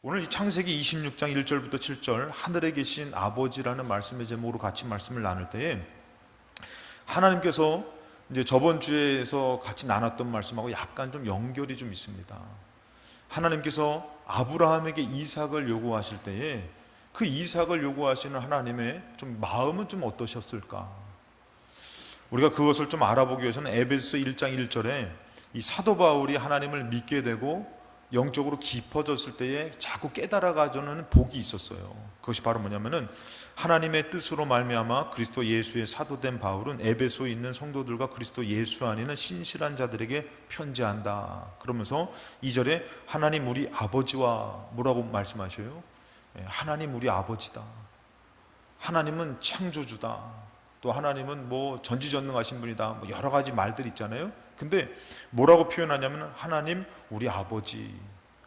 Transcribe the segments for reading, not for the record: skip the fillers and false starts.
오늘 이 창세기 26장 1절부터 7절 하늘에 계신 아버지라는 말씀의 제목으로 같이 말씀을 나눌 때에 하나님께서 이제 저번 주에서 같이 나눴던 말씀하고 약간 좀 연결이 좀 있습니다. 하나님께서 아브라함에게 이삭을 요구하실 때에 그 이삭을 요구하시는 하나님의 좀 마음은 좀 어떠셨을까? 우리가 그것을 좀 알아보기 위해서는 에베소 1장 1절에 이 사도 바울이 하나님을 믿게 되고 영적으로 깊어졌을 때에 자꾸 깨달아가는 복이 있었어요. 그것이 바로 뭐냐면은 하나님의 뜻으로 말미암아 그리스도 예수의 사도된 바울은 에베소에 있는 성도들과 그리스도 예수 안에는 신실한 자들에게 편지한다. 그러면서 2절에 하나님 우리 아버지와 뭐라고 말씀하셔요? 하나님 우리 아버지다. 하나님은 창조주다. 또 하나님은 뭐 전지전능하신 분이다. 뭐 여러 가지 말들이 있잖아요. 근데 뭐라고 표현하냐면 하나님 우리 아버지.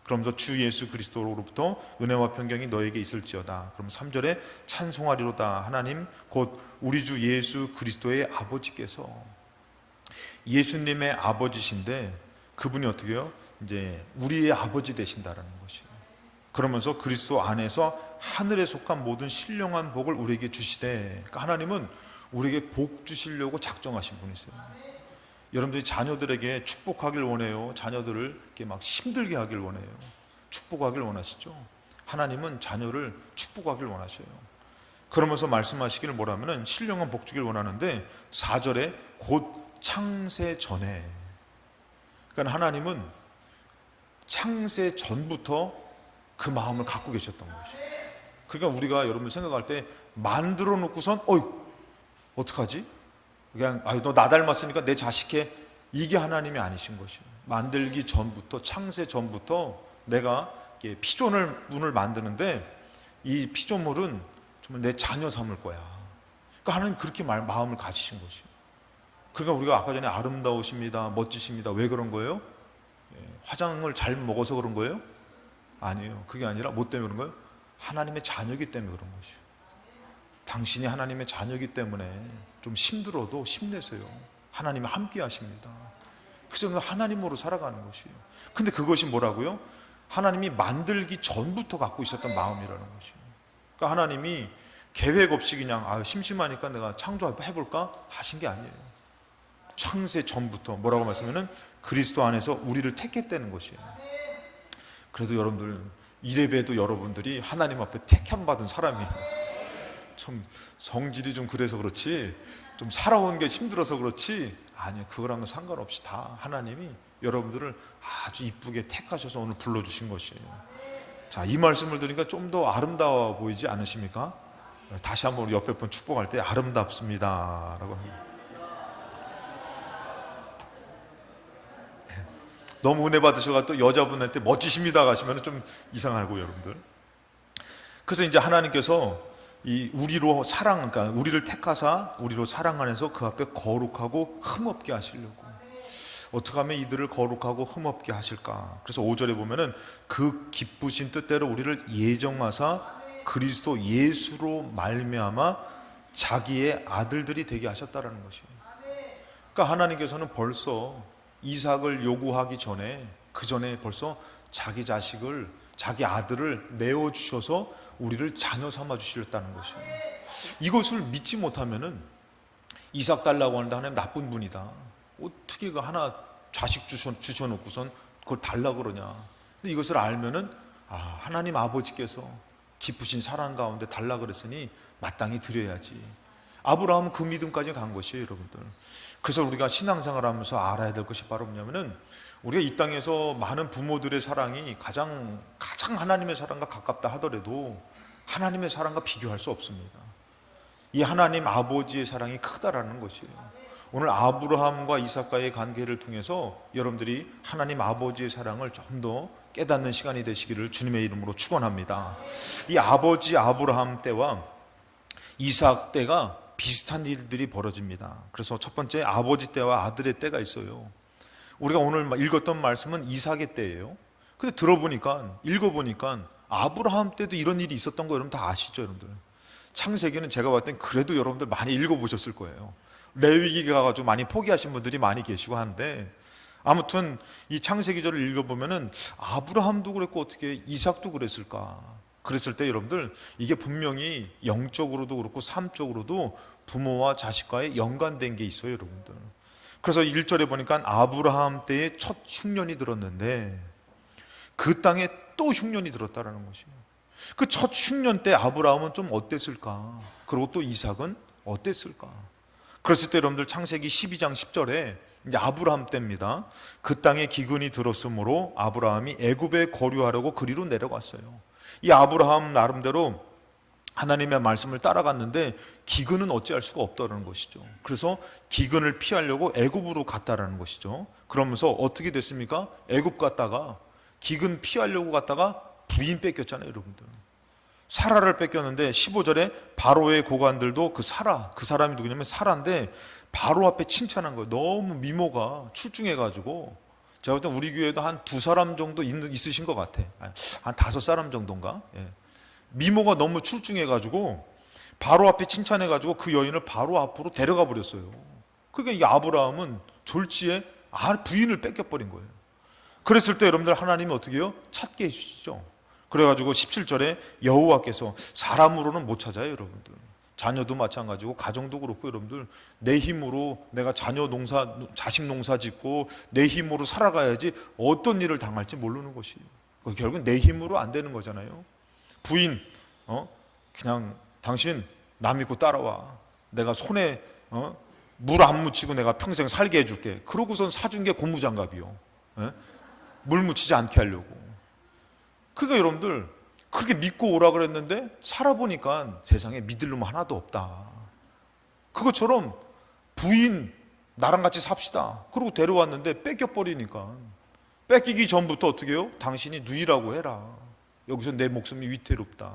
그러면서 주 예수 그리스도로부터 은혜와 평강이 너에게 있을지어다. 그럼 3절에 찬송하리로다. 하나님 곧 우리 주 예수 그리스도의 아버지께서 예수님의 아버지신데 그분이 어떻게 해요? 이제 우리의 아버지 되신다라는 것이에요. 그러면서 그리스도 안에서 하늘에 속한 모든 신령한 복을 우리에게 주시되, 그러니까 하나님은 우리에게 복 주시려고 작정하신 분이세요. 여러분들이 자녀들에게 축복하길 원해요? 자녀들을 이렇게 막 힘들게 하길 원해요? 축복하길 원하시죠? 하나님은 자녀를 축복하길 원하셔요. 그러면서 말씀하시기를 뭐라면은 신령한 복 주길 원하는데 4절에 곧 창세 전에, 그러니까 하나님은 창세 전부터 그 마음을 갖고 계셨던 것이에요. 그러니까 우리가 여러분들 생각할 때 만들어 놓고선 어떡하지? 그냥 너 나 닮았으니까 내 자식해, 이게 하나님이 아니신 것이에요. 만들기 전부터, 창세 전부터 내가 피조물을 만드는데 이 피조물은 정말 내 자녀 삼을 거야. 그러니까 하나님 그렇게 마음을 가지신 것이에요. 그러니까 우리가 아까 전에 아름다우십니다, 멋지십니다, 왜 그런 거예요? 화장을 잘 먹어서 그런 거예요? 아니에요. 그게 아니라 뭐 때문에 그런 거예요? 하나님의 자녀이기 때문에 그런 것이에요. 당신이 하나님의 자녀이기 때문에 좀 힘들어도 힘내세요. 하나님이 함께 하십니다. 그래서 하나님으로 살아가는 것이에요. 근데 그것이 뭐라고요? 하나님이 만들기 전부터 갖고 있었던 마음이라는 것이에요. 그러니까 하나님이 계획 없이 그냥 심심하니까 내가 창조해볼까 하신 게 아니에요. 창세 전부터 뭐라고 말씀하면 그리스도 안에서 우리를 택했다는 것이에요. 그래도 여러분들 이래봬도 여러분들이 하나님 앞에 택함 받은 사람이에요. 좀 성질이 좀 그래서 그렇지, 좀 살아온 게 힘들어서 그렇지, 아니요, 그거랑은 상관없이 다 하나님이 여러분들을 아주 이쁘게 택하셔서 오늘 불러주신 것이에요. 자, 이 말씀을 들으니까 좀 더 아름다워 보이지 않으십니까? 다시 한번 우리 옆에 분 축복할 때 아름답습니다 라고 합니다. 너무 은혜 받으셔가 또 여자분한테 멋지십니다 가시면 좀 이상하고 여러분들. 그래서 이제 하나님께서 이 우리로 그러니까 우리를 택하사 우리로 사랑 안에서 그 앞에 거룩하고 흠없게 하시려고. 어떻게 하면 이들을 거룩하고 흠없게 하실까? 그래서 5절에 보면은 그 기쁘신 뜻대로 우리를 예정하사 그리스도 예수로 말미암아 자기의 아들들이 되게 하셨다라는 것이에요. 그러니까 하나님께서는 벌써 이삭을 요구하기 전에, 그 전에 벌써 자기 자식을, 자기 아들을 내어주셔서 우리를 자녀 삼아 주시렸다는 것이에요. 이것을 믿지 못하면은 이삭 달라고 하는데 하나님 나쁜 분이다, 어떻게 그 하나 자식 주셔놓고선 그걸 달라고 그러냐. 근데 이것을 알면은 하나님 아버지께서 기쁘신 사랑 가운데 달라고 그랬으니 마땅히 드려야지. 아브라함은 그 믿음까지 간 것이에요, 여러분들. 그래서 우리가 신앙생활 하면서 알아야 될 것이 바로 뭐냐면은 우리가 이 땅에서 많은 부모들의 사랑이 가장 하나님의 사랑과 가깝다 하더라도 하나님의 사랑과 비교할 수 없습니다. 이 하나님 아버지의 사랑이 크다라는 것이에요. 오늘 아브라함과 이삭과의 관계를 통해서 여러분들이 하나님 아버지의 사랑을 좀 더 깨닫는 시간이 되시기를 주님의 이름으로 축원합니다. 이 아버지 아브라함 때와 이삭 때가 비슷한 일들이 벌어집니다. 그래서 첫 번째 아버지 때와 아들의 때가 있어요. 우리가 오늘 읽었던 말씀은 이삭의 때예요. 근데 읽어보니까 아브라함 때도 이런 일이 있었던 거 여러분 다 아시죠, 여러분들? 창세기는 제가 봤을 땐 그래도 여러분들 많이 읽어보셨을 거예요. 레위기가 가지고 많이 포기하신 분들이 많이 계시고 하는데 아무튼 이 창세기절을 읽어보면은 아브라함도 그랬고 어떻게 이삭도 그랬을까? 그랬을 때 여러분들 이게 분명히 영적으로도 그렇고 삶적으로도 부모와 자식과의 연관된 게 있어요, 여러분들. 그래서 1절에 보니까 아브라함 때에 첫 흉년이 들었는데 그 땅에 또 흉년이 들었다라는 것이에요. 그 첫 흉년 때 아브라함은 좀 어땠을까? 그리고 또 이삭은 어땠을까? 그랬을 때 여러분들 창세기 12장 10절에 이제 아브라함 때입니다. 그 땅에 기근이 들었으므로 아브라함이 애굽에 거류하려고 그리로 내려갔어요. 이 아브라함 나름대로 하나님의 말씀을 따라갔는데 기근은 어찌할 수가 없다는 것이죠. 그래서 기근을 피하려고 애굽으로 갔다라는 것이죠. 그러면서 어떻게 됐습니까? 애굽 갔다가 기근 피하려고 갔다가 부인 뺏겼잖아요, 여러분들. 사라를 뺏겼는데 15절에 바로의 고관들도 그 사람이 누구냐면 사라인데 바로 앞에 칭찬한 거예요. 너무 미모가 출중해가지고 제가 볼 때 우리 교회도 한 2사람 정도 있으신 것 같아. 한 5사람 정도인가? 예. 미모가 너무 출중해가지고 바로 앞에 칭찬해가지고 그 여인을 바로 앞으로 데려가 버렸어요. 그러니까 이 아브라함은 졸지에 부인을 뺏겨버린 거예요. 그랬을 때 여러분들 하나님이 어떻게 해요? 찾게 해주시죠. 그래가지고 17절에 여호와께서 사람으로는 못 찾아요, 여러분들. 자녀도 마찬가지고 가정도 그렇고 여러분들 내 힘으로 내가 자식 농사 짓고 내 힘으로 살아가야지 어떤 일을 당할지 모르는 것이에요. 결국은 내 힘으로 안 되는 거잖아요. 부인, 그냥 당신 나 믿고 따라와. 내가 손에 물 안 묻히고 내가 평생 살게 해줄게. 그러고선 사준 게 고무장갑이요. 물 묻히지 않게 하려고. 그러니까 여러분들 그렇게 믿고 오라 그랬는데 살아보니까 세상에 믿을 놈 하나도 없다. 그것처럼 부인 나랑 같이 삽시다. 그러고 데려왔는데 뺏겨버리니까 뺏기기 전부터 어떻게 해요? 당신이 누이라고 해라. 여기서 내 목숨이 위태롭다.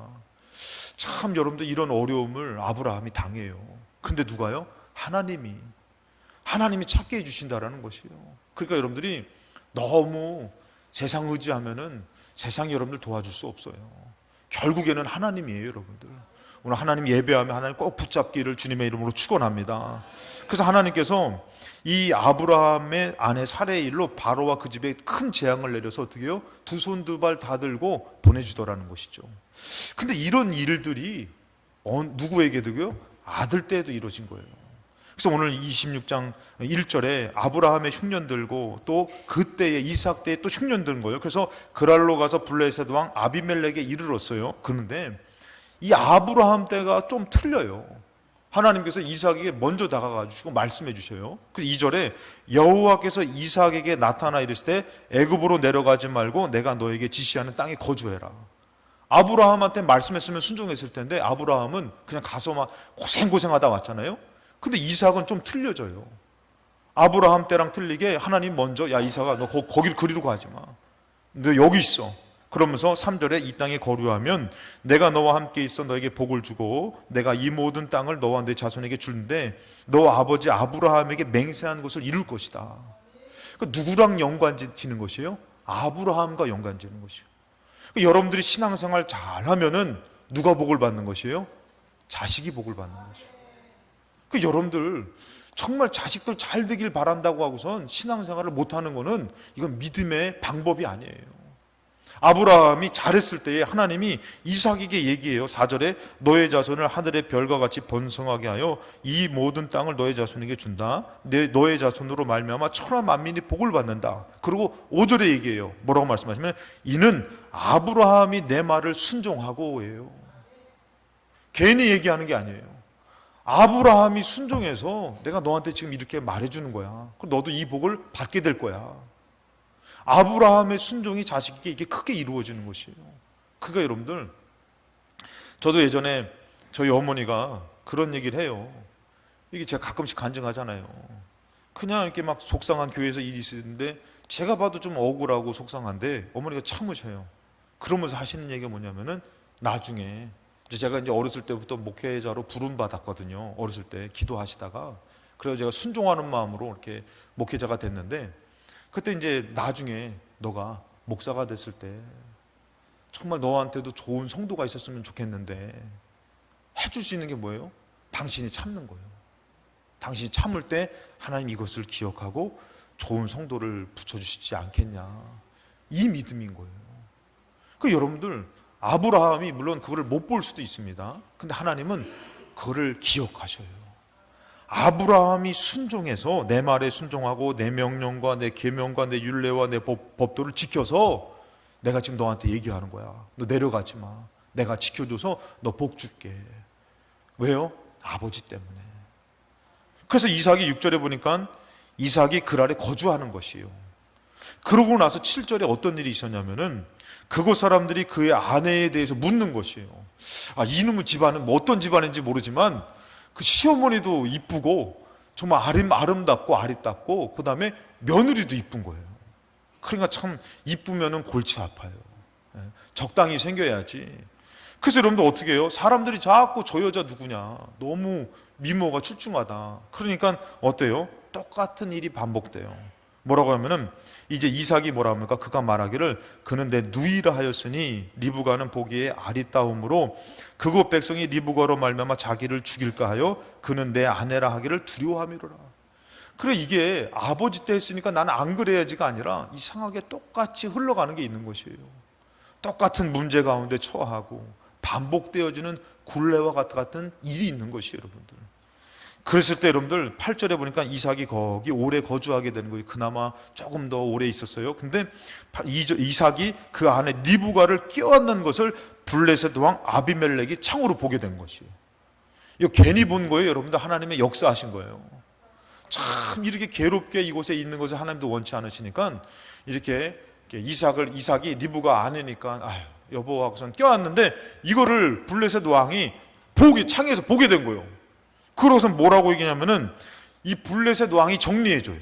참 여러분들 이런 어려움을 아브라함이 당해요. 근데 누가요? 하나님이 찾게 해주신다라는 것이에요. 그러니까 여러분들이 너무 세상 의지하면은 세상이 여러분들 도와줄 수 없어요. 결국에는 하나님이에요, 여러분들. 오늘 하나님 예배하면 하나님 꼭 붙잡기를 주님의 이름으로 축원합니다. 그래서 하나님께서 이 아브라함의 아내 사레의 일로 바로와 그 집에 큰 재앙을 내려서 어떻게 해요? 두 손 두 발 다 들고 보내주더라는 것이죠. 근데 이런 일들이 누구에게도요? 아들 때에도 이루어진 거예요. 그래서 오늘 26장 1절에 아브라함의 흉년 들고 또 그때의 이삭 때에 또 흉년 든 거예요. 그래서 그랄로 가서 블레셋 왕 아비멜렉에 이르렀어요. 그런데 이 아브라함 때가 좀 틀려요. 하나님께서 이삭에게 먼저 다가가주시고 말씀해 주셔요. 그래서 2절에 여호와께서 이삭에게 나타나 이르실 때 애굽으로 내려가지 말고 내가 너에게 지시하는 땅에 거주해라. 아브라함한테 말씀했으면 순종했을 텐데 아브라함은 그냥 가서 막 고생하다 왔잖아요. 근데 이삭은 좀 틀려져요. 아브라함 때랑 틀리게 하나님 먼저 야 이삭아 너 거기를 그리로 가지 마. 너 여기 있어. 그러면서 3절에 이 땅에 거류하면 내가 너와 함께 있어 너에게 복을 주고 내가 이 모든 땅을 너와 내 자손에게 주는데 너 아버지 아브라함에게 맹세한 것을 이룰 것이다. 그러니까 누구랑 연관지는 것이에요? 아브라함과 연관지는 것이에요. 그러니까 여러분들이 신앙생활 잘하면은 누가 복을 받는 것이에요? 자식이 복을 받는 것이에요. 그 여러분들 정말 자식들 잘 되길 바란다고 하고선 신앙생활을 못하는 거는 이건 믿음의 방법이 아니에요. 아브라함이 잘했을 때에 하나님이 이삭에게 얘기해요. 4절에 너의 자손을 하늘의 별과 같이 번성하게 하여 이 모든 땅을 너의 자손에게 준다. 너의 자손으로 말미암아 천하 만민이 복을 받는다. 그리고 5절에 얘기해요. 뭐라고 말씀하시면 이는 아브라함이 내 말을 순종하고 해요. 괜히 얘기하는 게 아니에요. 아브라함이 순종해서 내가 너한테 지금 이렇게 말해주는 거야. 그럼 너도 이 복을 받게 될 거야. 아브라함의 순종이 자식에게 이게 크게 이루어지는 것이에요. 그러니까 여러분들 저도 예전에 저희 어머니가 그런 얘기를 해요. 이게 제가 가끔씩 간증하잖아요. 그냥 이렇게 막 속상한 교회에서 일이 있는데 제가 봐도 좀 억울하고 속상한데 어머니가 참으셔요. 그러면서 하시는 얘기가 뭐냐면은 나중에 제가 이제 어렸을 때부터 목회자로 부름 받았거든요. 어렸을 때 기도하시다가 그래서 제가 순종하는 마음으로 이렇게 목회자가 됐는데 그때 이제 나중에 너가 목사가 됐을 때 정말 너한테도 좋은 성도가 있었으면 좋겠는데 해줄 수 있는 게 뭐예요? 당신이 참는 거예요. 당신이 참을 때 하나님 이것을 기억하고 좋은 성도를 붙여주시지 않겠냐. 이 믿음인 거예요. 그 여러분들, 아브라함이 물론 그거를 못 볼 수도 있습니다. 근데 하나님은 그거를 기억하셔요. 아브라함이 순종해서 내 말에 순종하고 내 명령과 내 계명과 내 율례와 내 법도를 지켜서 내가 지금 너한테 얘기하는 거야. 너 내려가지 마. 내가 지켜줘서 너 복 줄게. 왜요? 아버지 때문에. 그래서 이삭이 6절에 보니까 이삭이 그 아래 거주하는 것이에요. 그러고 나서 7절에 어떤 일이 있었냐면은 그곳 사람들이 그의 아내에 대해서 묻는 것이에요. 이놈의 집안은 뭐 어떤 집안인지 모르지만 그 시어머니도 이쁘고 정말 아름답고 아리답고 그 다음에 며느리도 이쁜 거예요. 그러니까 참 이쁘면은 골치 아파요. 적당히 생겨야지. 그래서 여러분들 어떻게 해요? 사람들이 자꾸 저 여자 누구냐, 너무 미모가 출중하다. 그러니까 어때요? 똑같은 일이 반복돼요. 뭐라고 하면은 이제 이삭이 뭐라 합니까? 그가 말하기를 그는 내 누이라 하였으니 리브가는 보기에 아리따움으로 그곳 백성이 리브가로 말미암아 자기를 죽일까 하여 그는 내 아내라 하기를 두려워함이로라. 그래, 이게 아버지 때 했으니까 나는 안 그래야지가 아니라 이상하게 똑같이 흘러가는 게 있는 것이에요. 똑같은 문제 가운데 처하고 반복되어지는 굴레와 같은 일이 있는 것이에요, 여러분들. 그랬을 때 여러분들 8절에 보니까 이삭이 거기 오래 거주하게 되는 거예요. 그나마 조금 더 오래 있었어요. 근데 이삭이 그 안에 리브가를 껴안는 것을 블레셋 왕 아비멜렉이 창으로 보게 된 것이에요. 이거 괜히 본 거예요, 여러분들. 하나님의 역사하신 거예요. 참 이렇게 괴롭게 이곳에 있는 것을 하나님도 원치 않으시니까 이렇게 이삭이 리브가 아내니까 여보 하고선 껴안는데 이거를 블레셋 왕이 창에서 보게 된 거예요. 그러고서 뭐라고 얘기냐면은 이 블레셋 왕이 정리해줘요.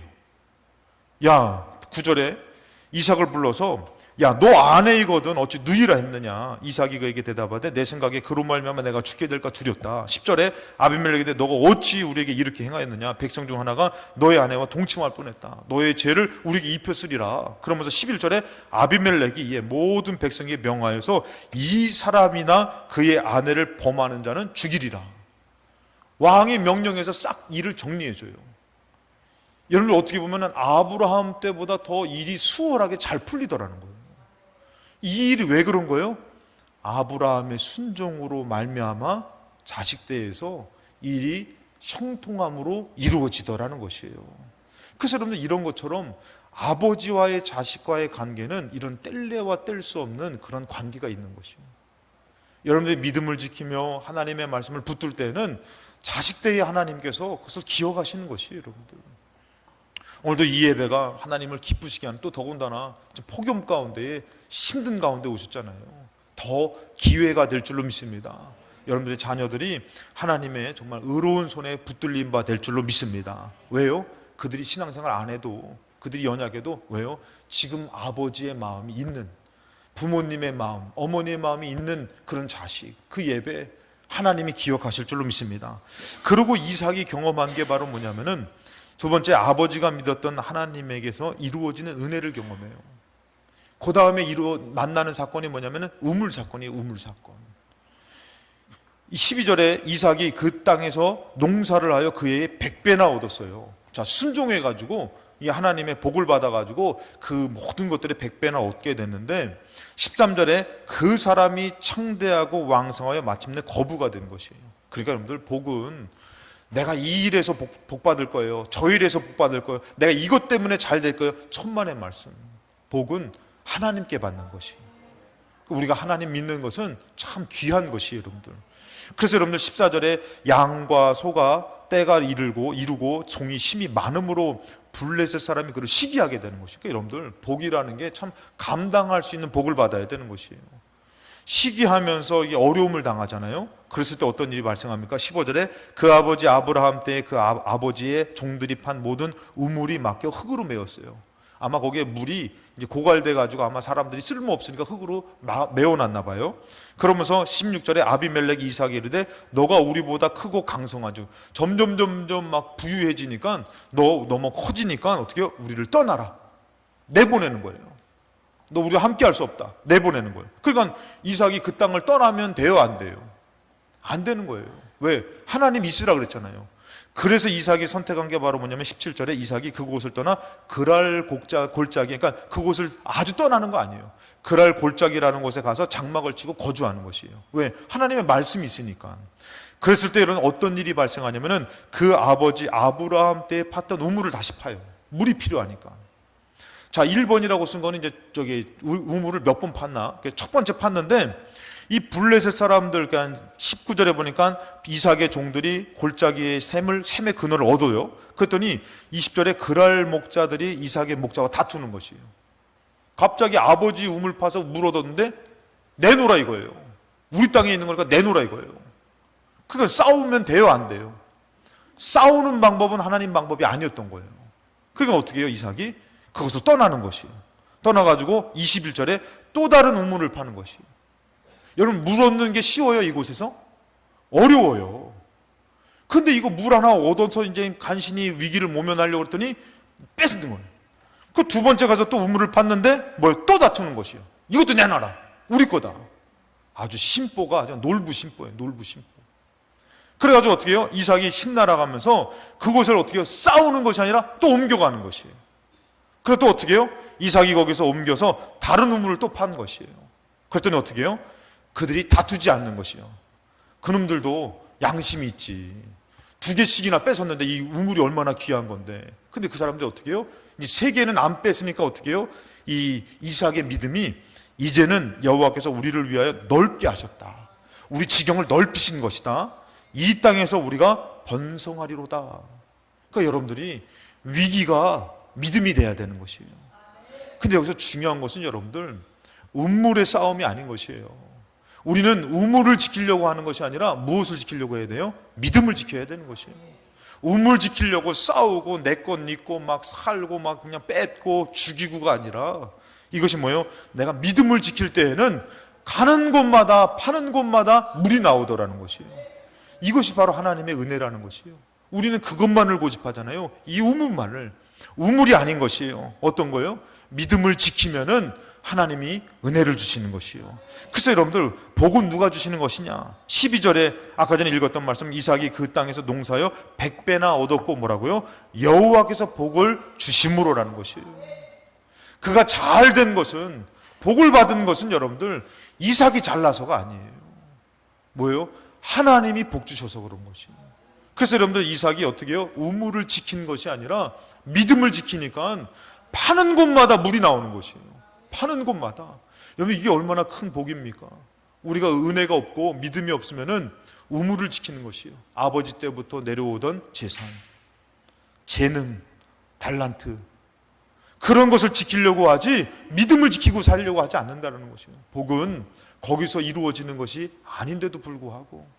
9절에 이삭을 불러서 너 아내이거든 어찌 누이라 했느냐. 이삭이 그에게 대답하되 내 생각에 그로 말미암아 내가 죽게 될까 두렵다. 10절에 아비멜렉이 너가 어찌 우리에게 이렇게 행하였느냐. 백성 중 하나가 너의 아내와 동침할 뻔했다. 너의 죄를 우리에게 입혔으리라. 그러면서 11절에 아비멜렉이 이에 모든 백성에게 명하여서 이 사람이나 그의 아내를 범하는 자는 죽이리라. 왕의 명령에서 싹 일을 정리해줘요. 여러분 어떻게 보면 아브라함 때보다 더 일이 수월하게 잘 풀리더라는 거예요. 이 일이 왜 그런 거예요? 아브라함의 순종으로 말미암아 자식대에서 일이 형통함으로 이루어지더라는 것이에요. 그래서 여러분들 이런 것처럼 아버지와의 자식과의 관계는 이런 뗄래와 뗄 수 없는 그런 관계가 있는 것이에요. 여러분들이 믿음을 지키며 하나님의 말씀을 붙들 때는 자식대의 하나님께서 그것을 기억하시는 것이에요, 여러분들. 오늘도 이 예배가 하나님을 기쁘시게 하는, 또 더군다나 폭염 가운데 힘든 가운데 오셨잖아요. 더 기회가 될 줄로 믿습니다. 여러분들의 자녀들이 하나님의 정말 의로운 손에 붙들림 바 될 줄로 믿습니다. 왜요? 그들이 신앙생활 안 해도, 그들이 연약해도 왜요? 지금 아버지의 마음이 있는, 부모님의 마음, 어머니의 마음이 있는 그런 자식, 그 예배 하나님이 기억하실 줄로 믿습니다. 그리고 이삭이 경험한 게 바로 뭐냐면은 두 번째, 아버지가 믿었던 하나님에게서 이루어지는 은혜를 경험해요. 그 다음에 만나는 사건이 뭐냐면은 우물 사건이에요. 우물 사건. 12절에 이삭이 그 땅에서 농사를 하여 그 해에 100배나 얻었어요. 자, 순종해가지고 이 하나님의 복을 받아가지고 그 모든 것들의 100배나 얻게 됐는데 13절에 그 사람이 창대하고 왕성하여 마침내 거부가 된 것이에요. 그러니까 여러분들 복은 내가 이 일에서 복 받을 거예요. 저 일에서 복 받을 거예요. 내가 이것 때문에 잘 될 거예요. 천만의 말씀. 복은 하나님께 받는 것이에요. 우리가 하나님 믿는 것은 참 귀한 것이에요, 여러분들. 그래서 여러분들 14절에 양과 소가 때가 이르고 종이 심이 많음으로 블레셋 사람이 그를 시기하게 되는 것이니까 여러분들 복이라는 게 참 감당할 수 있는 복을 받아야 되는 것이에요. 시기하면서 어려움을 당하잖아요. 그랬을 때 어떤 일이 발생합니까? 15절에 그 아버지 아브라함 때에 그 아버지의 종들이 판 모든 우물이 막혀 흙으로 메웠어요. 아마 거기에 물이 이제 고갈돼 가지고 아마 사람들이 쓸모 없으니까 흑으로 메워놨나 봐요. 그러면서 16절에 아비멜렉이 이삭에게 이르되 너가 우리보다 크고 강성하죠. 점점 막 부유해지니까 너 너무 커지니까 어떻게 해요? 우리를 떠나라. 내보내는 거예요. 너 우리와 함께 할 수 없다. 내보내는 거예요. 그러니까 이삭이 그 땅을 떠나면 돼요, 안 돼요? 안 되는 거예요. 왜? 하나님 있으라 그랬잖아요. 그래서 이삭이 선택한 게 바로 뭐냐면 17절에 이삭이 그곳을 떠나 그랄 골짜기, 그러니까 그곳을 아주 떠나는 거 아니에요. 그랄 골짜기라는 곳에 가서 장막을 치고 거주하는 것이에요. 왜? 하나님의 말씀이 있으니까. 그랬을 때 이런 어떤 일이 발생하냐면은 그 아버지 아브라함 때에 팠던 우물을 다시 파요. 물이 필요하니까. 자, 1번이라고 쓴 거는 이제 우물을 몇 번 팠나? 첫 번째 팠는데 이 블레셋 사람들, 그러니까 19절에 보니까 이삭의 종들이 골짜기의 샘의 근원을 얻어요. 그랬더니 20절에 그랄 목자들이 이삭의 목자와 다투는 것이에요. 갑자기 아버지 우물 파서 물 얻었는데 내놓으라 이거예요. 우리 땅에 있는 거니까 내놓으라 이거예요. 그러니까 싸우면 돼요, 안 돼요? 싸우는 방법은 하나님 방법이 아니었던 거예요. 그러니까 어떻게 해요? 이삭이 그것을 떠나는 것이에요. 떠나가지고 21절에 또 다른 우물을 파는 것이에요. 여러분, 물 얻는 게 쉬워요, 이곳에서? 어려워요. 근데 이거 물 하나 얻어서 이제 간신히 위기를 모면하려고 했더니 뺏는 거예요. 그 두 번째 가서 또 우물을 팠는데 또 다투는 것이에요. 이것도 내놔라. 우리 거다. 아주 심보가 아주 놀부 심보예요. 놀부 심보. 그래가지고 어떻게 해요? 이삭이 신나라가면서 그곳을 어떻게 해요? 싸우는 것이 아니라 또 옮겨가는 것이에요. 그래서 또 어떻게 해요? 이삭이 거기서 옮겨서 다른 우물을 또 판 것이에요. 그랬더니 어떻게 해요? 그들이 다투지 않는 것이요. 그놈들도 양심이 있지. 2개씩이나 뺏었는데 이 우물이 얼마나 귀한 건데. 근데 그 사람들이 어떻게 해요? 이 3개는 안 뺐으니까 어떻게 해요? 이 이삭의 믿음이 이제는 여호와께서 우리를 위하여 넓게 하셨다. 우리 지경을 넓히신 것이다. 이 땅에서 우리가 번성하리로다. 그러니까 여러분들이 위기가 믿음이 돼야 되는 것이에요. 근데 여기서 중요한 것은 여러분들 우물의 싸움이 아닌 것이에요. 우리는 우물을 지키려고 하는 것이 아니라 무엇을 지키려고 해야 돼요? 믿음을 지켜야 되는 것이에요. 우물 지키려고 싸우고 내 것 믿고 막 살고 막 그냥 뺏고 죽이고가 아니라 이것이 뭐예요? 내가 믿음을 지킬 때에는 가는 곳마다 파는 곳마다 물이 나오더라는 것이에요. 이것이 바로 하나님의 은혜라는 것이에요. 우리는 그것만을 고집하잖아요. 이 우물만을. 우물이 아닌 것이에요. 어떤 거예요? 믿음을 지키면은 하나님이 은혜를 주시는 것이에요. 그래서 여러분들 복은 누가 주시는 것이냐? 12절에 아까 전에 읽었던 말씀, 이삭이 그 땅에서 농사여 100배나 얻었고 뭐라고요? 여호와께서 복을 주심으로라는 것이에요. 그가 잘 된 것은, 복을 받은 것은 여러분들 이삭이 잘나서가 아니에요. 뭐예요? 하나님이 복 주셔서 그런 것이에요. 그래서 여러분들 이삭이 어떻게 해요? 우물을 지킨 것이 아니라 믿음을 지키니까 파는 곳마다 물이 나오는 것이에요. 파는 곳마다. 여러분, 이게 얼마나 큰 복입니까? 우리가 은혜가 없고 믿음이 없으면은 우물을 지키는 것이에요. 아버지 때부터 내려오던 재산, 재능, 달란트, 그런 것을 지키려고 하지 믿음을 지키고 살려고 하지 않는다는 것이에요. 복은 거기서 이루어지는 것이 아닌데도 불구하고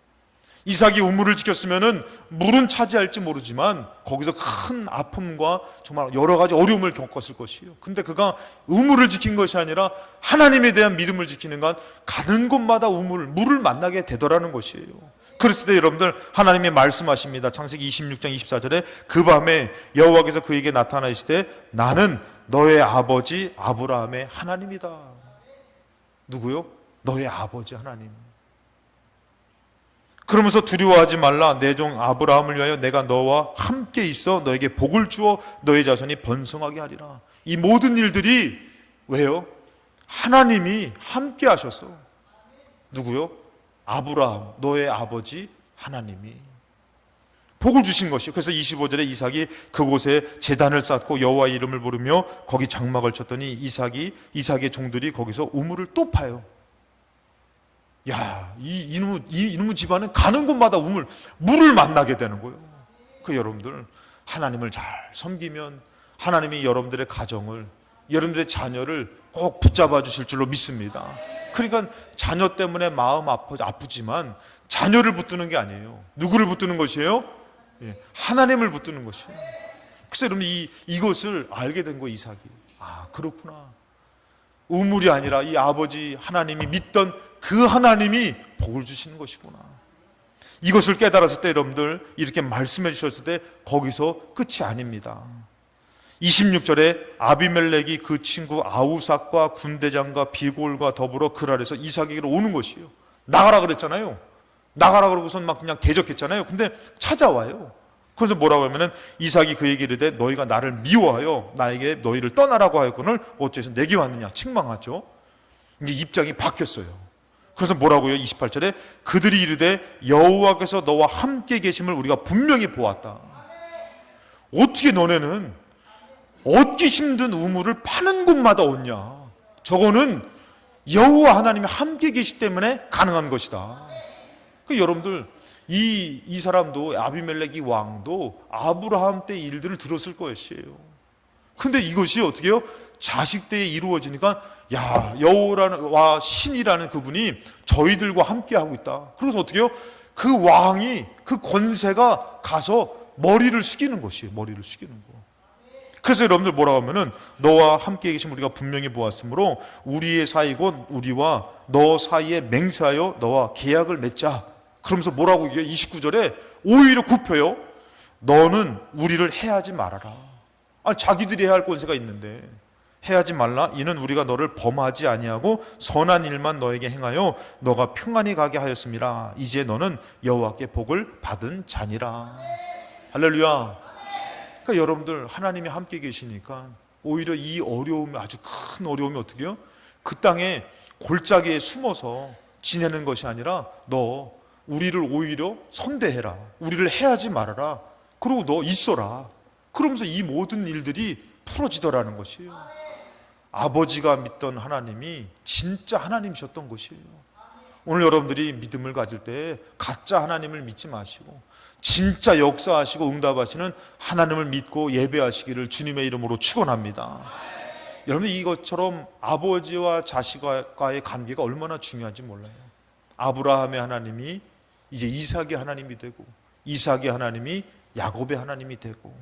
이삭이 우물을 지켰으면은 물은 차지할지 모르지만 거기서 큰 아픔과 정말 여러 가지 어려움을 겪었을 것이에요. 근데 그가 우물을 지킨 것이 아니라 하나님에 대한 믿음을 지키는 건 가는 곳마다 물을 만나게 되더라는 것이에요. 그랬을 때 여러분들 하나님이 말씀하십니다. 창세기 26장 24절에 그 밤에 여호와께서 그에게 나타나시되 나는 너의 아버지 아브라함의 하나님이다. 누구요? 너의 아버지 하나님. 그러면서 두려워하지 말라. 내 종 아브라함을 위하여 내가 너와 함께 있어 너에게 복을 주어 너의 자손이 번성하게 하리라. 이 모든 일들이 왜요? 하나님이 함께 하셔서. 누구요? 아브라함, 너의 아버지 하나님이 복을 주신 것이요. 그래서 25절에 이삭이 그곳에 제단을 쌓고 여호와 이름을 부르며 거기 장막을 쳤더니 이삭의 종들이 거기서 우물을 또 파요. 야, 이놈의 집안은 가는 곳마다 물을 만나게 되는 거예요. 여러분들 하나님을 잘 섬기면 하나님이 여러분들의 가정을, 여러분들의 자녀를 꼭 붙잡아 주실 줄로 믿습니다. 그러니까 자녀 때문에 마음 아프지만 자녀를 붙드는 게 아니에요. 누구를 붙드는 것이에요? 하나님을 붙드는 것이에요. 그래서 여러분 이것을 알게 된 거예요. 이삭이. 아, 그렇구나. 우물이 아니라 이 아버지 하나님이 믿던 그 하나님이 복을 주시는 것이구나. 이것을 깨달았을 때 여러분들 이렇게 말씀해 주셨을 때 거기서 끝이 아닙니다. 26절에 아비멜렉이 그 친구 아우삭과 군대장과 비골과 더불어 그랄에서 이삭에게로 오는 것이에요. 나가라 그랬잖아요. 나가라 그러고선 막 그냥 대적했잖아요. 근데 찾아와요. 그래서 뭐라고 하면은 이삭이 그에게 이르되 너희가 나를 미워하여 나에게 너희를 떠나라고 하였거늘 어째서 내게 왔느냐 책망하죠. 이제 입장이 바뀌었어요. 그래서 뭐라고요? 28절에 그들이 이르되 여호와께서 너와 함께 계심을 우리가 분명히 보았다. 어떻게 너네는 얻기 힘든 우물을 파는 곳마다 얻냐? 저거는 여호와 하나님이 함께 계시기 때문에 가능한 것이다. 그 여러분들 이 사람도 아비멜렉이 왕도 아브라함 때 일들을 들었을 것이에요. 근데 이것이 어떻게 해요? 자식 때에 이루어지니까 야 여호라는 와 신이라는 그분이 저희들과 함께 하고 있다. 그래서 어떻게 해요? 그 왕이 그 권세가 가서 머리를 숙이는 것이에요. 머리를 숙이는 거. 그래서 여러분들 뭐라고 하면은 너와 함께 계신 우리가 분명히 보았으므로 우리의 사이고 우리와 너 사이에 맹세하여 너와 계약을 맺자. 그러면서 뭐라고 얘기해요? 29절에 오히려 굽혀요. 너는 우리를 해하지 말아라. 아니 자기들이 해야 할 권세가 있는데 해하지 말라. 이는 우리가 너를 범하지 아니하고 선한 일만 너에게 행하여 너가 평안히 가게 하였음이라. 이제 너는 여호와께 복을 받은 자니라. 할렐루야. 그러니까 여러분들 하나님이 함께 계시니까 오히려 이 어려움이 아주 큰 어려움이 어떻게 해요? 그 땅에 골짜기에 숨어서 지내는 것이 아니라 너 우리를 오히려 선대해라. 우리를 해하지 말아라. 그리고 너 있어라. 그러면서 이 모든 일들이 풀어지더라는 것이에요. 아버지가 믿던 하나님이 진짜 하나님이셨던 것이에요. 오늘 여러분들이 믿음을 가질 때 가짜 하나님을 믿지 마시고 진짜 역사하시고 응답하시는 하나님을 믿고 예배하시기를 주님의 이름으로 축원합니다. 여러분 이것처럼 아버지와 자식과의 관계가 얼마나 중요한지 몰라요. 아브라함의 하나님이 이제 이삭의 하나님이 되고 이삭의 하나님이 야곱의 하나님이 되고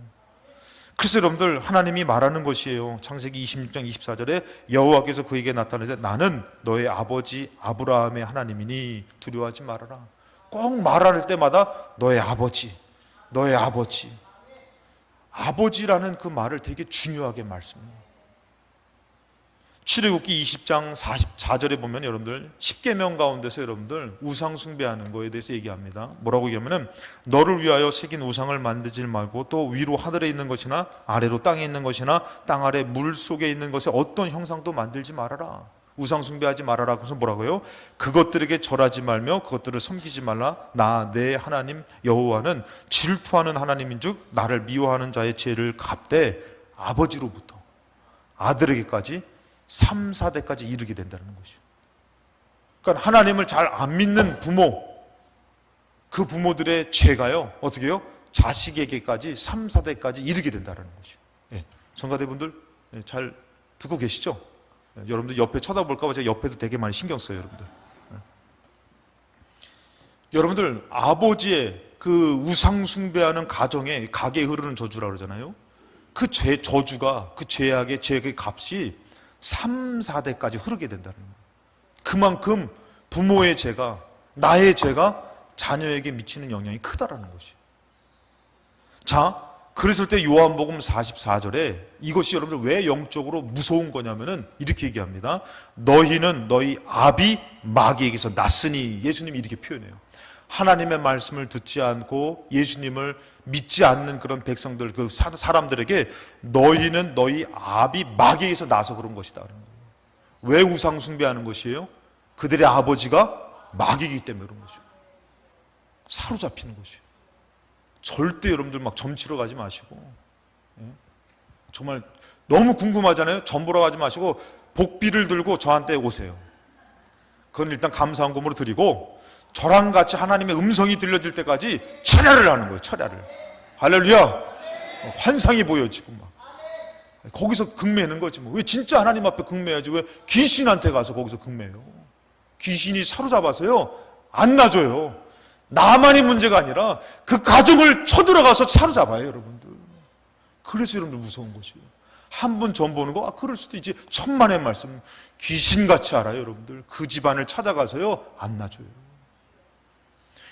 그래서 여러분들 하나님이 말하는 것이에요. 창세기 26장 24절에 여호와께서 그에게 나타나서 나는 너의 아버지 아브라함의 하나님이니 두려워하지 말아라. 꼭 말할 때마다 너의 아버지, 너의 아버지. 아버지라는 그 말을 되게 중요하게 말씀해요. 출애굽기 20장 44절에 보면 여러분들 10계명 가운데서 여러분들 우상 숭배하는 거에 대해서 얘기합니다. 뭐라고 얘기하면은 너를 위하여 새긴 우상을 만들지 말고 또 위로 하늘에 있는 것이나 아래로 땅에 있는 것이나 땅 아래 물 속에 있는 것에 어떤 형상도 만들지 말아라. 우상 숭배하지 말아라. 그래서 뭐라고요? 그것들에게 절하지 말며 그것들을 섬기지 말라. 나 내 하나님 여호와는 질투하는 하나님인즉 나를 미워하는 자의 죄를 갚되 아버지로부터 아들에게까지 3, 4대까지 이르게 된다는 것이죠. 그러니까 하나님을 잘 안 믿는 부모, 그 부모들의 죄가요 어떻게 해요? 자식에게까지 3, 4대까지 이르게 된다는 것이죠. 예, 성가대분들 잘 듣고 계시죠? 여러분들 옆에 쳐다볼까 봐 제가 옆에도 되게 많이 신경 써요. 여러분들 아버지의 그 우상 숭배하는 가정에 가게에 흐르는 저주라 그러잖아요. 그 죄 저주가 그 죄악의 죄의 값이 3, 4대까지 흐르게 된다는 거예요. 그만큼 부모의 죄가 나의 죄가 자녀에게 미치는 영향이 크다라는 것이에요. 자, 그랬을 때 요한복음 44절에 이것이 여러분들 왜 영적으로 무서운 거냐면은 이렇게 얘기합니다. 너희는 너희 아비 마귀에게서 났으니 예수님이 이렇게 표현해요. 하나님의 말씀을 듣지 않고 예수님을 믿지 않는 그런 백성들, 그 사람들에게 너희는 너희 아비 마귀에게서 나서 그런 것이다. 왜 우상 숭배하는 것이에요? 그들의 아버지가 마귀이기 때문에 그런 것이에요. 사로잡히는 것이에요. 절대 여러분들 막 점치러 가지 마시고, 정말 너무 궁금하잖아요. 점 보러 가지 마시고 복비를 들고 저한테 오세요. 그건 일단 감사헌금으로 드리고 저랑 같이 하나님의 음성이 들려질 때까지 철야를 하는 거예요. 철야를. 할렐루야. 환상이 보여지고 막 거기서 극매는 거지 뭐. 왜 진짜 하나님 앞에 극매야지 왜 귀신한테 가서 거기서 극매요? 귀신이 사로잡아서요 안 놔줘요. 나만의 문제가 아니라 그 가정을 쳐들어가서 사로잡아요, 여러분들. 그래서 여러분들 무서운 것이에요. 한 번 점 보는 거, 그럴 수도 있지. 천만의 말씀, 귀신같이 알아요, 여러분들. 그 집안을 찾아가서요, 안 놔줘요.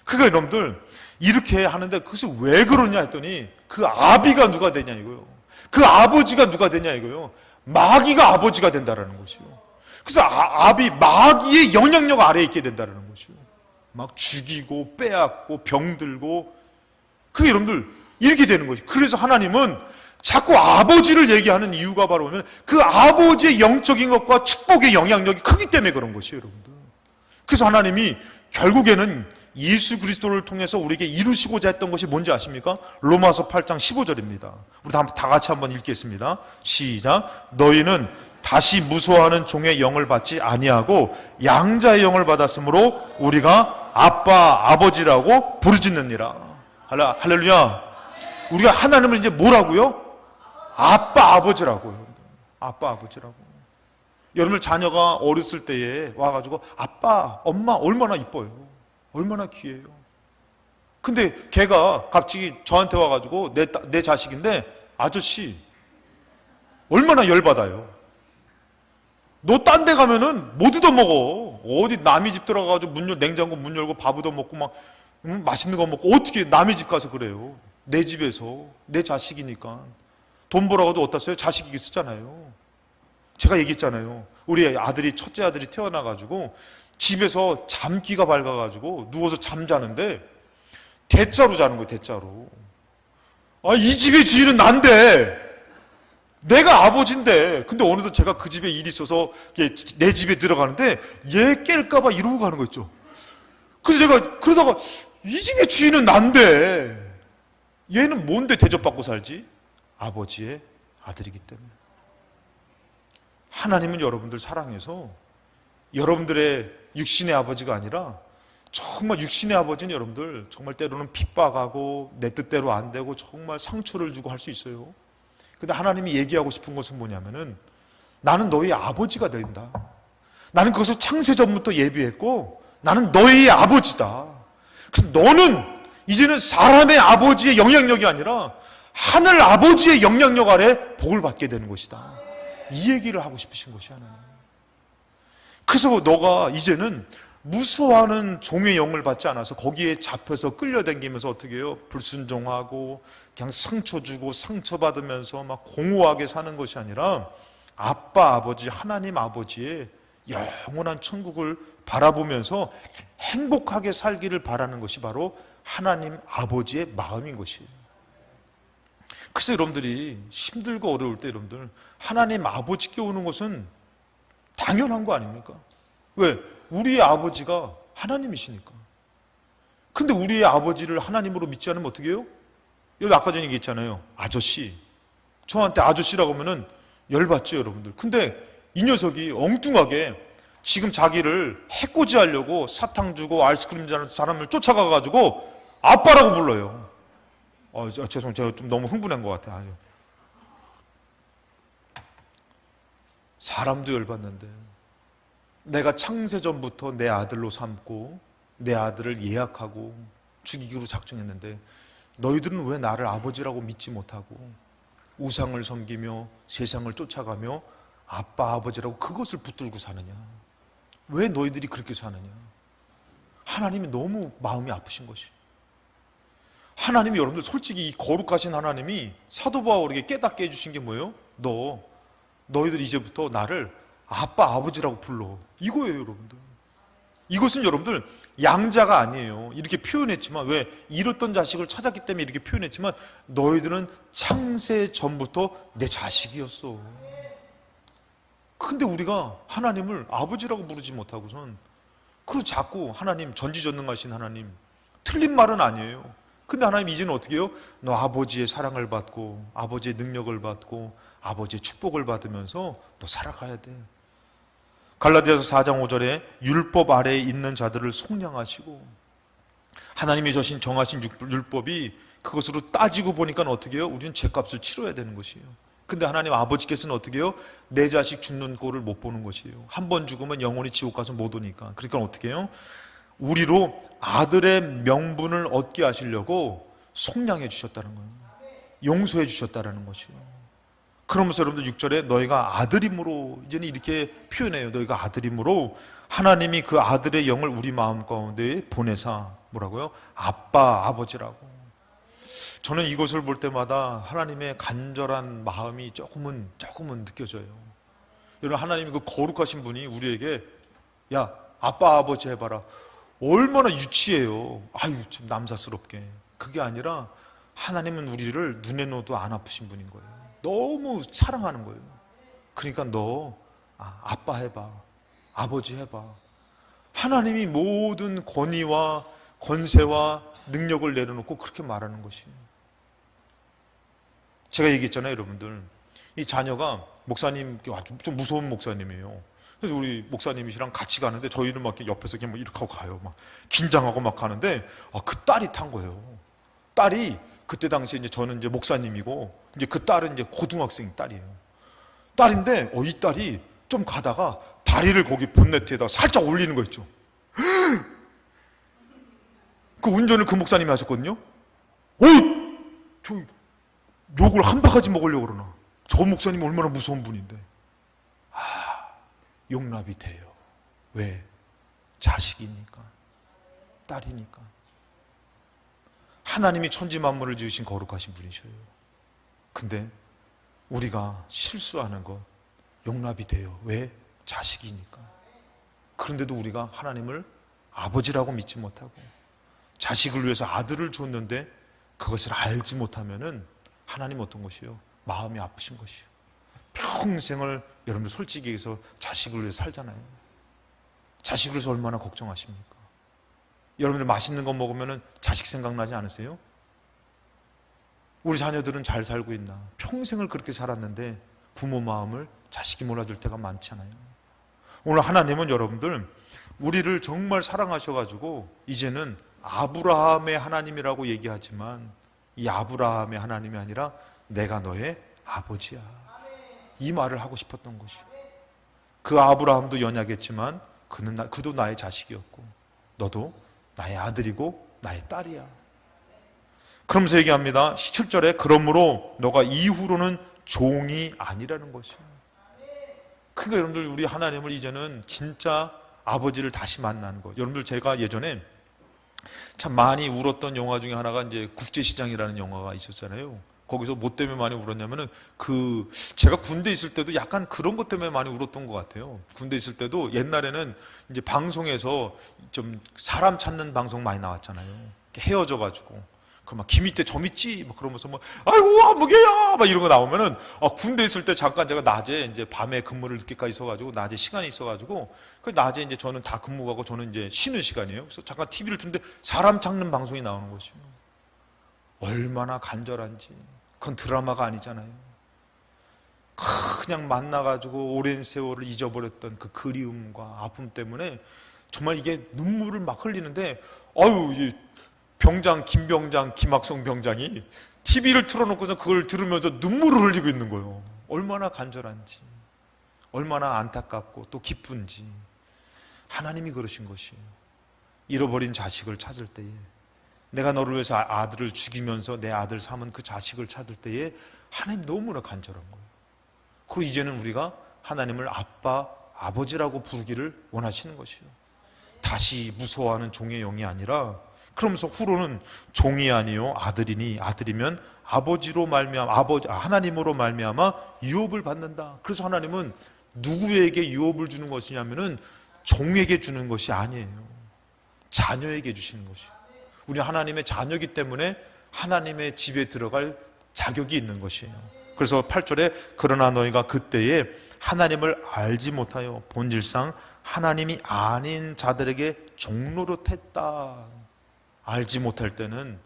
그러니까 여러분들, 이렇게 하는데, 그것이 왜 그러냐 했더니, 그 아비가 누가 되냐 이거요. 그 아버지가 누가 되냐 이거요. 마귀가 아버지가 된다라는 것이요. 그래서 아비, 마귀의 영향력 아래에 있게 된다라는 것이요. 막 죽이고 빼앗고 병들고. 그 여러분들 이렇게 되는 거죠. 그래서 하나님은 자꾸 아버지를 얘기하는 이유가 바로 뭐냐면 그 아버지의 영적인 것과 축복의 영향력이 크기 때문에 그런 것이에요, 여러분들. 그래서 하나님이 결국에는 예수 그리스도를 통해서 우리에게 이루시고자 했던 것이 뭔지 아십니까? 로마서 8장 15절입니다. 우리 다 같이 한번 읽겠습니다. 시작. 너희는 다시 무소하는 종의 영을 받지 아니하고 양자의 영을 받았으므로 우리가 아빠, 아버지라고 부르짖느니라. 할렐루야. 우리가 하나님을 이제 뭐라고요? 아빠, 아버지라고요. 아빠, 아버지라고. 여러분들 자녀가 어렸을 때에 와가지고 아빠, 엄마 얼마나 이뻐요. 얼마나 귀해요. 근데 걔가 갑자기 저한테 와가지고 내 자식인데 아저씨 얼마나 열받아요. 너 딴 데 가면은 못 얻어먹어. 어디 남의 집 들어가가지고 냉장고 문 열고 밥 얻어먹고 막 맛있는 거 먹고 어떻게 남의 집 가서 그래요. 내 집에서 내 자식이니까 돈 벌어가도 어디다 써요? 자식이 쓰잖아요. 제가 얘기했잖아요. 우리 아들이 첫째 아들이 태어나가지고 집에서 잠기가 밝아가지고 누워서 잠자는데 대자로 자는 거예요. 대자로. 아, 이 집의 주인은 난데 내가 아버지인데 근데 어느덧 제가 그 집에 일이 있어서 내 집에 들어가는데 얘 깰까봐 이러고 가는 거 있죠. 그래서 제가 그러다가 이 집의 주인은 난데 얘는 뭔데 대접받고 살지? 아버지의 아들이기 때문에. 하나님은 여러분들 사랑해서 여러분들의 육신의 아버지가 아니라 정말 육신의 아버지는 여러분들 정말 때로는 핍박하고 내 뜻대로 안 되고 정말 상처를 주고 할 수 있어요. 근데 하나님이 얘기하고 싶은 것은 뭐냐면은 나는 너희 아버지가 된다. 나는 그것을 창세전부터 예비했고 나는 너희 아버지다. 그래서 너는 이제는 사람의 아버지의 영향력이 아니라 하늘 아버지의 영향력 아래 복을 받게 되는 것이다. 이 얘기를 하고 싶으신 것이 하나님. 그래서 너가 이제는 무서워하는 종의 영을 받지 않아서 거기에 잡혀서 끌려다니면서 어떻게 해요? 불순종하고 그냥 상처 주고 상처받으면서 막 공허하게 사는 것이 아니라 아빠 아버지 하나님 아버지의 영원한 천국을 바라보면서 행복하게 살기를 바라는 것이 바로 하나님 아버지의 마음인 것이에요. 그래서 여러분들이 힘들고 어려울 때 여러분들 하나님 아버지께 오는 것은 당연한 거 아닙니까? 왜? 우리의 아버지가 하나님이시니까. 근데 우리의 아버지를 하나님으로 믿지 않으면 어떻게 해요? 여러분 아까 전에 얘기했잖아요. 아저씨. 저한테 아저씨라고 하면은 열받죠, 여러분들. 근데 이 녀석이 엉뚱하게 지금 자기를 해코지하려고 사탕 주고 아이스크림 주는 사람을 쫓아가가지고 아빠라고 불러요. 죄송, 제가 좀 너무 흥분한 것 같아요. 사람도 열받는데 내가 창세전부터 내 아들로 삼고 내 아들을 예약하고 죽이기로 작정했는데 너희들은 왜 나를 아버지라고 믿지 못하고 우상을 섬기며 세상을 쫓아가며 아빠 아버지라고 그것을 붙들고 사느냐? 왜 너희들이 그렇게 사느냐? 하나님이 너무 마음이 아프신 것이. 하나님이 여러분들 솔직히 이 거룩하신 하나님이 사도 바울에게 깨닫게 해주신 게 뭐예요? 너희들 이제부터 나를 아빠 아버지라고 불러. 이거예요, 여러분들. 이것은 여러분들 양자가 아니에요. 이렇게 표현했지만 왜? 잃었던 자식을 찾았기 때문에 이렇게 표현했지만 너희들은 창세 전부터 내 자식이었어. 근데 우리가 하나님을 아버지라고 부르지 못하고선 그리고 자꾸 하나님 전지전능하신 하나님 틀린 말은 아니에요. 근데 하나님 이제는 어떻게 해요? 너 아버지의 사랑을 받고 아버지의 능력을 받고 아버지의 축복을 받으면서 너 살아가야 돼. 갈라디아서 4장 5절에 율법 아래에 있는 자들을 속량하시고 하나님이 정하신 율법이 그것으로 따지고 보니까 어떻게 해요? 우리는 죄값을 치러야 되는 것이에요. 근데 하나님 아버지께서는 어떻게 해요? 내 자식 죽는 꼴을 못 보는 것이에요. 한 번 죽으면 영원히 지옥 가서 못 오니까. 그러니까 어떻게 해요? 우리로 아들의 명분을 얻게 하시려고 속량해 주셨다는 거예요. 용서해 주셨다는 것이에요. 그러면서 여러분들 6절에 너희가 아들임으로 이제는 이렇게 표현해요. 너희가 아들임으로 하나님이 그 아들의 영을 우리 마음 가운데 보내사 뭐라고요? 아빠, 아버지라고. 저는 이것을 볼 때마다 하나님의 간절한 마음이 조금은 느껴져요. 여러분 하나님이 그 거룩하신 분이 우리에게 야 아빠 아버지 해봐라. 얼마나 유치해요. 아유 좀 남사스럽게. 그게 아니라 하나님은 우리를 눈에 넣어도 안 아프신 분인 거예요. 너무 사랑하는 거예요. 그러니까 너 아빠 해봐, 아버지 해봐. 하나님이 모든 권위와 권세와 능력을 내려놓고 그렇게 말하는 것이에요. 제가 얘기했잖아요, 여러분들. 이 자녀가 목사님, 아주 좀 무서운 목사님이에요. 그래서 우리 목사님이랑 같이 가는데 저희는 막 옆에서 그냥 이렇게 하고 가요. 막 긴장하고 막 가는데 그 딸이 탄 거예요. 딸이 그때 당시에 이제 저는 이제 목사님이고 이제 그 딸은 이제 고등학생 딸이에요. 딸인데 이 딸이 좀 가다가 다리를 거기 본네트에다 살짝 올리는 거 있죠. 그 운전을 그 목사님이 하셨거든요. 저 욕을 한 바가지 먹으려고 그러나. 저 목사님이 얼마나 무서운 분인데. 용납이 돼요. 왜? 자식이니까, 딸이니까. 하나님이 천지 만물을 지으신 거룩하신 분이셔요. 근데 우리가 실수하는 것 용납이 돼요. 왜? 자식이니까. 그런데도 우리가 하나님을 아버지라고 믿지 못하고 자식을 위해서 아들을 줬는데 그것을 알지 못하면은 하나님 어떤 것이요? 마음이 아프신 것이요. 평생을 여러분들 솔직히 얘기해서 자식을 위해 살잖아요. 자식을 위해서 얼마나 걱정하십니까? 여러분들 맛있는 거 먹으면 자식 생각나지 않으세요? 우리 자녀들은 잘 살고 있나? 평생을 그렇게 살았는데 부모 마음을 자식이 몰라줄 때가 많잖아요. 오늘 하나님은 여러분들 우리를 정말 사랑하셔가지고 이제는 아브라함의 하나님이라고 얘기하지만 이 아브라함의 하나님이 아니라 내가 너의 아버지야. 이 말을 하고 싶었던 것이요. 그 아브라함도 연약했지만 그도 나의 자식이었고 너도 나의 아들이고 나의 딸이야. 그러면서 얘기합니다. 17절에 그러므로 너가 이후로는 종이 아니라는 것이에요. 그러니까 여러분들 우리 하나님을 이제는 진짜 아버지를 다시 만난 것. 여러분들 제가 예전에 참 많이 울었던 영화 중에 하나가 이제 국제시장이라는 영화가 있었잖아요. 거기서 뭐 때문에 많이 울었냐면은 제가 군대 있을 때도 약간 그런 것 때문에 많이 울었던 것 같아요. 군대 있을 때도 옛날에는 이제 방송에서 좀 사람 찾는 방송 많이 나왔잖아요. 헤어져가지고 그 막 김 있대 점 있지 막 그러면서 뭐 아이고 한무개야 막 이런 거 나오면은 군대 있을 때 잠깐 제가 낮에 이제 밤에 근무를 늦게까지 있어가지고 낮에 시간이 있어가지고 그 낮에 이제 저는 다 근무 가고 저는 이제 쉬는 시간이에요. 그래서 잠깐 TV를 듣는데 사람 찾는 방송이 나오는 것이요. 얼마나 간절한지. 그건 드라마가 아니잖아요. 그냥 만나가지고 오랜 세월을 잊어버렸던 그 그리움과 아픔 때문에 정말 이게 눈물을 막 흘리는데 이 병장 김병장 김학성 병장이 TV를 틀어놓고서 그걸 들으면서 눈물을 흘리고 있는 거예요. 얼마나 간절한지, 얼마나 안타깝고 또 기쁜지. 하나님이 그러신 것이에요. 잃어버린 자식을 찾을 때에 내가 너를 위해서 아들을 죽이면서 내 아들 삼은 그 자식을 찾을 때에 하나님 너무나 간절한 거예요. 그리고 이제는 우리가 하나님을 아빠, 아버지라고 부르기를 원하시는 것이에요. 다시 무서워하는 종의 영이 아니라 그러면서 후로는 종이 아니요 아들이니 아들이면 아버지로 말미암아 하나님으로 말미암아 유업을 받는다. 그래서 하나님은 누구에게 유업을 주는 것이냐면은 종에게 주는 것이 아니에요. 자녀에게 주시는 것이에요. 우리 하나님의 자녀이기 때문에 하나님의 집에 들어갈 자격이 있는 것이에요. 그래서 8절에 그러나 너희가 그때에 하나님을 알지 못하여 본질상 하나님이 아닌 자들에게 종노릇했다. 알지 못할 때는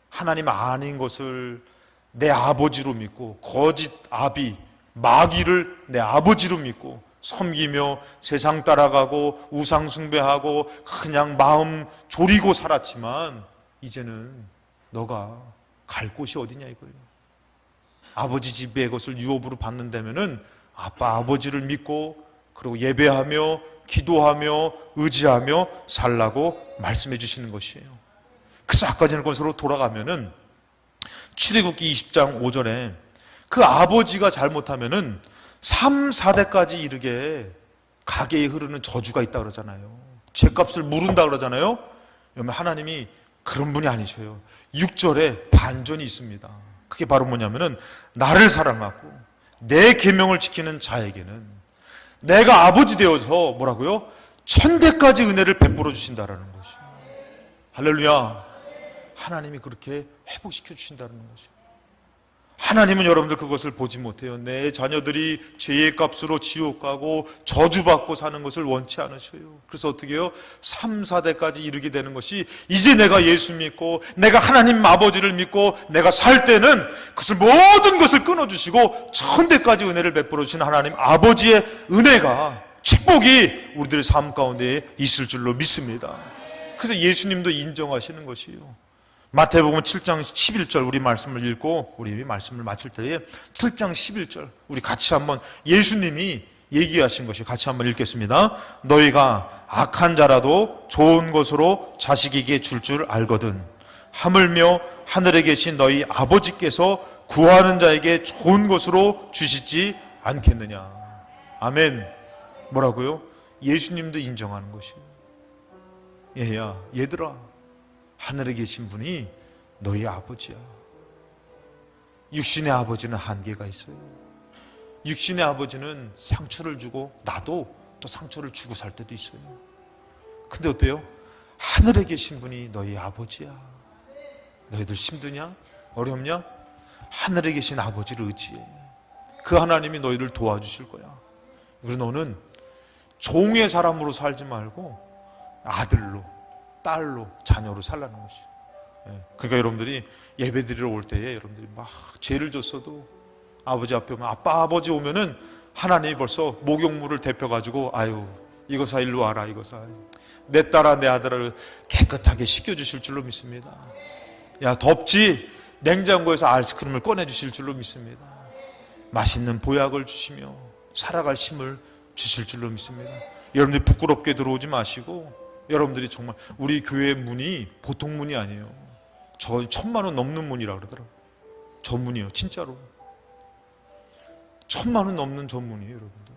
하나님 아닌 것을 내 아버지로 믿고 거짓 아비 마귀를 내 아버지로 믿고 섬기며 세상 따라가고 우상 숭배하고 그냥 마음 졸이고 살았지만 이제는 너가 갈 곳이 어디냐 이거예요. 아버지 집의 것을 유업으로 받는다면은 아버지를 믿고 그리고 예배하며 기도하며 의지하며 살라고 말씀해 주시는 것이에요. 그래서 아까 전에 것으로 돌아가면은 출애굽기 20장 5절에 그 아버지가 잘못하면은 3, 4대까지 이르게 가게에 흐르는 저주가 있다 그러잖아요. 죄값을 물은다 그러잖아요. 여러분 하나님이 그런 분이 아니셔요. 6절에 반전이 있습니다. 그게 바로 뭐냐면은 나를 사랑하고 내 계명을 지키는 자에게는 내가 아버지 되어서 뭐라고요? 1000대까지 은혜를 베풀어 주신다라는 것이에요. 할렐루야. 하나님이 그렇게 회복시켜 주신다는 거죠. 하나님은 여러분들 그것을 보지 못해요. 내 자녀들이 죄의 값으로 지옥 가고 저주받고 사는 것을 원치 않으셔요. 그래서 어떻게 해요? 3, 4대까지 이르게 되는 것이, 이제 내가 예수 믿고 내가 하나님 아버지를 믿고 내가 살 때는 그것을 모든 것을 끊어주시고 천대까지 은혜를 베풀어 주신 하나님 아버지의 은혜가, 축복이 우리들의 삶 가운데 있을 줄로 믿습니다. 그래서 예수님도 인정하시는 것이에요. 마태복음 7장 11절 우리 말씀을 읽고 우리 말씀을 마칠 때에 7장 11절 우리 같이 한번 예수님이 얘기하신 것이 같이 한번 읽겠습니다. 너희가 악한 자라도 좋은 것으로 자식에게 줄 알거든 하물며 하늘에 계신 너희 아버지께서 구하는 자에게 좋은 것으로 주시지 않겠느냐. 아멘. 뭐라고요? 예수님도 인정하는 것이에요. 얘야, 얘들아, 하늘에 계신 분이 너희 아버지야. 육신의 아버지는 한계가 있어요. 육신의 아버지는 상처를 주고 나도 또 상처를 주고 살 때도 있어요. 근데 어때요? 하늘에 계신 분이 너희 아버지야. 너희들 힘드냐? 어렵냐? 하늘에 계신 아버지를 의지해. 그 하나님이 너희를 도와주실 거야. 그래서 너는 종의 사람으로 살지 말고 아들로, 딸로, 자녀로 살라는 것이죠. 그러니까 여러분들이 예배 드리러 올 때에 여러분들이 막 죄를 졌어도 아버지 앞에 오면, 아빠 아버지 오면은 하나님이 벌써 목욕물을 데펴가지고 아유 이거사 일로 와라, 이거사 내 딸아 내 아들을 깨끗하게 씻겨주실 줄로 믿습니다. 야 덥지? 냉장고에서 아이스크림을 꺼내주실 줄로 믿습니다. 맛있는 보약을 주시며 살아갈 힘을 주실 줄로 믿습니다. 여러분들이 부끄럽게 들어오지 마시고, 여러분들이 정말 우리 교회 문이 보통 문이 아니에요. 저 1,000만 원 넘는 문이라 그러더라고요. 저 문이에요, 진짜로. 1,000만 원 넘는 저 문이에요, 여러분들.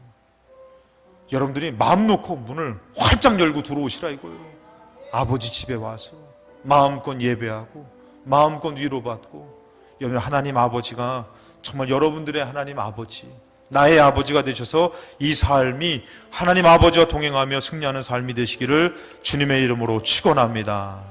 여러분들이 마음 놓고 문을 활짝 열고 들어오시라 이거예요. 아버지 집에 와서 마음껏 예배하고 마음껏 위로받고, 여러분 하나님 아버지가 정말 여러분들의 하나님 아버지, 나의 아버지가 되셔서 이 삶이 하나님 아버지와 동행하며 승리하는 삶이 되시기를 주님의 이름으로 축원합니다.